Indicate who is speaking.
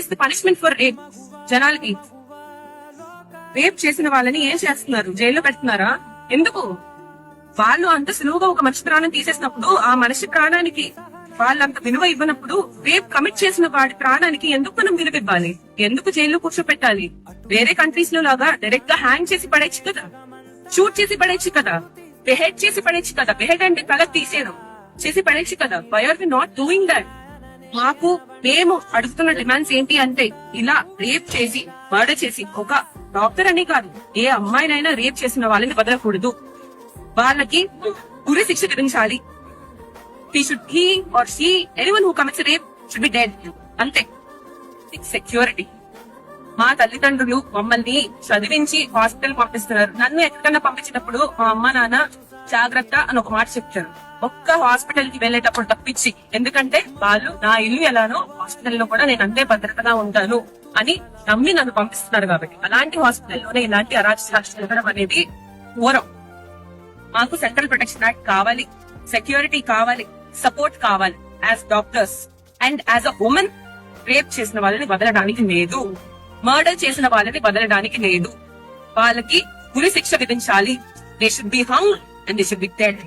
Speaker 1: Is the punishment for rape. జనాలకి rape చేసిన వాళ్ళని ఏం చేస్తున్నారు? జైల్లో పెడుతున్నారా? ఎందుకు? వాళ్ళు అంత సులువుగా ఒక మనిషి ప్రాణం తీసేసినప్పుడు, ఆ మనిషి ప్రాణానికి వాళ్ళంత విలువ ఇవ్వనప్పుడు, రేప్ కమిట్ చేసిన వాడి ప్రాణానికి ఎందుకు మనం విలువ ఇవ్వాలి? ఎందుకు జైల్లో కూర్చోపెట్టాలి? వేరే కంట్రీస్ లో లాగా డైరెక్ట్ గా హ్యాంగ్ చేసి పడేచ్చు కదా, షూట్ చేసి పడేచ్చు కదా, బెహెడ్ చేసి పడేచ్చు కదా. బెహెడ్ అంటే తల తీసేయడం, చేసి పడేచ్చు కదా. Why are we not doing that? మేము అడుగుతున్న డిమాండ్స్ ఏంటి అంటే, ఇలా రేప్ చేసి మర్డర్ చేసి, ఒక డాక్టర్ అని కాదు, ఏ అమ్మాయినైనా రేప్ చేసిన వాళ్ళని వదలకూడదు. వాళ్ళకి ఉరి శిక్ష విధించాలి. He or she, anyone who commits a rape should be dead. అంతే. సెక్యూరిటీ. మా తల్లిదండ్రులు మమ్మల్ని చదివించి హాస్పిటల్ పంపిస్తున్నారు. నన్ను ఎక్కడన్నా పంపించినప్పుడు మా అమ్మ నాన్న జాగ్రత్త అని ఒక మాట చెప్తారు. ఒక్క హాస్పిటల్ కి వెళ్ళేటప్పుడు తప్పించి, ఎందుకంటే వాళ్ళు నా ఇల్లు ఎలానో హాస్పిటల్లో కూడా నేను అంతే భద్రతగా ఉంటాను అని నమ్మి నన్ను పంపిస్తున్నారు. కాబట్టి అలాంటి హాస్పిటల్లోనే ఇలాంటి అరాచకాలు జరగడం అనేది ఘోరం. మాకు సెంట్రల్ ప్రొటెక్షన్ యాక్ట్ కావాలి, సెక్యూరిటీ కావాలి, సపోర్ట్ కావాలి. As doctors and as a women, rape చేసిన వాళ్ళని వదలడానికి లేదు, మర్డర్ చేసిన వాళ్ళని వదలడానికి లేదు. వాళ్ళకి ఉరి శిక్ష విధించాలి. They should be hung and they should be dead.